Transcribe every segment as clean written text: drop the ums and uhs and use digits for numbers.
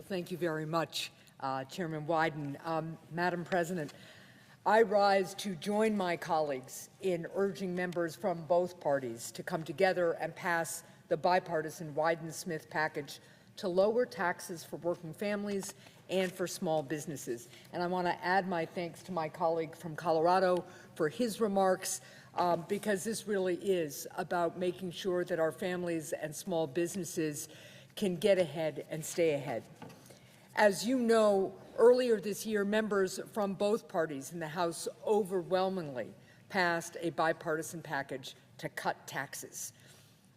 thank you very much, Chairman Wyden. Madam President, I rise to join my colleagues in urging members from both parties to come together and pass the bipartisan Wyden-Smith package to lower taxes for working families and for small businesses. And I want to add my thanks to my colleague from Colorado for his remarks, because this really is about making sure that our families and small businesses can get ahead and stay ahead. As you know, earlier this year, members from both parties in the House overwhelmingly passed a bipartisan package to cut taxes.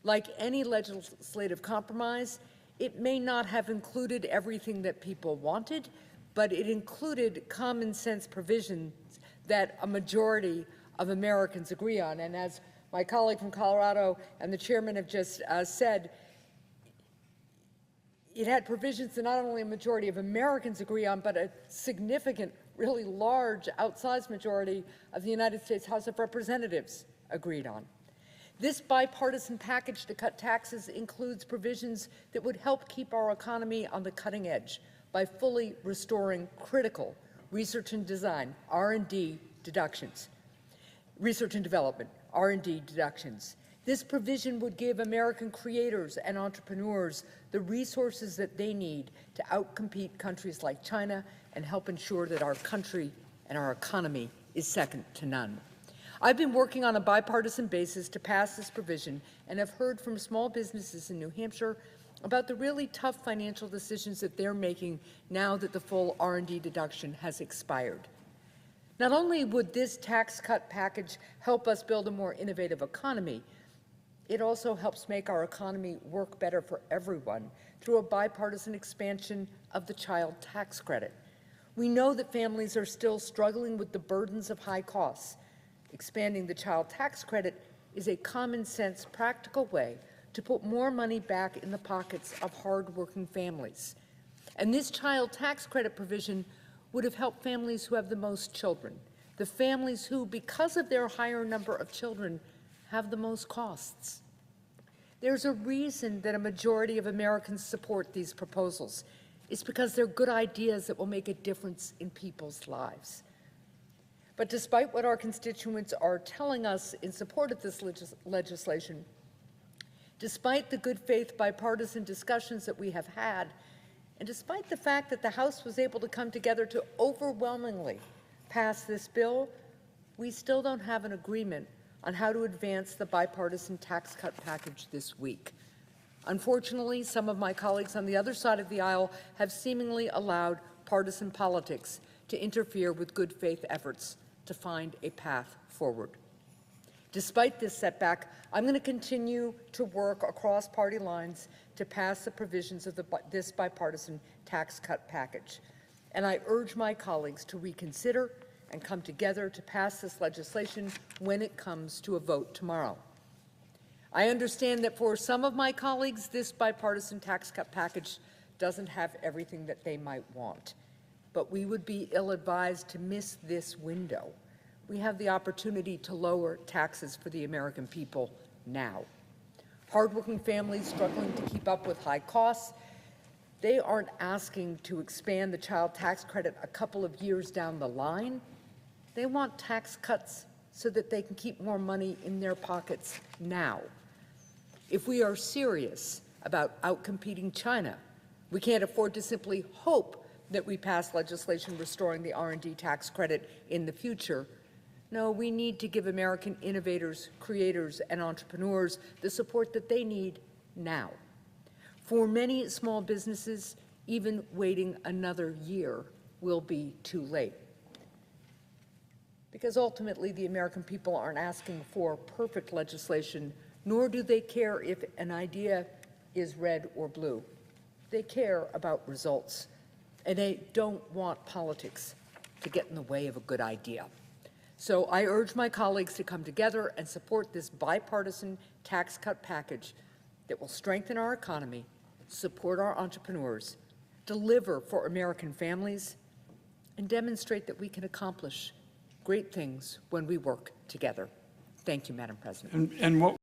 Like any legislative compromise, it may not have included everything that people wanted, but it included common sense provisions that a majority of Americans agree on. And as my colleague from Colorado and the chairman have just said, it had provisions that not only a majority of Americans agree on, but a significant, really large, outsized majority of the United States House of Representatives agreed on. This bipartisan package to cut taxes includes provisions that would help keep our economy on the cutting edge by fully restoring critical research and design, R&D deductions, research and development, R&D deductions. This provision would give American creators and entrepreneurs the resources that they need to outcompete countries like China and help ensure that our country and our economy is second to none. I've been working on a bipartisan basis to pass this provision and have heard from small businesses in New Hampshire about the really tough financial decisions that they're making now that the full R&D deduction has expired. Not only would this tax cut package help us build a more innovative economy, it also helps make our economy work better for everyone through a bipartisan expansion of the child tax credit. We know that families are still struggling with the burdens of high costs. Expanding the child tax credit is a common-sense, practical way to put more money back in the pockets of hard-working families. And this child tax credit provision would have helped families who have the most children, the families who, because of their higher number of children, have the most costs. There's a reason that a majority of Americans support these proposals. It's because they're good ideas that will make a difference in people's lives. But despite what our constituents are telling us in support of this legislation, despite the good faith bipartisan discussions that we have had, and despite the fact that the House was able to come together to overwhelmingly pass this bill, we still don't have an agreement on how to advance the bipartisan tax cut package this week. Unfortunately, some of my colleagues on the other side of the aisle have seemingly allowed partisan politics to interfere with good faith efforts to find a path forward. Despite this setback, I'm going to continue to work across party lines to pass the provisions of this bipartisan tax cut package. And I urge my colleagues to reconsider and come together to pass this legislation when it comes to a vote tomorrow. I understand that for some of my colleagues, this bipartisan tax cut package doesn't have everything that they might want. But we would be ill-advised to miss this window. We have the opportunity to lower taxes for the American people now. Hardworking families struggling to keep up with high costs, they aren't asking to expand the child tax credit a couple of years down the line. They want tax cuts so that they can keep more money in their pockets now. If we are serious about outcompeting China, we can't afford to simply hope that we pass legislation restoring the R&D tax credit in the future. No, we need to give American innovators, creators, and entrepreneurs the support that they need now. For many small businesses, even waiting another year will be too late. Because ultimately, the American people aren't asking for perfect legislation, nor do they care if an idea is red or blue. They care about results, and they don't want politics to get in the way of a good idea. So I urge my colleagues to come together and support this bipartisan tax cut package that will strengthen our economy, support our entrepreneurs, deliver for American families, and demonstrate that we can accomplish great things when we work together. Thank you, Madam President. And what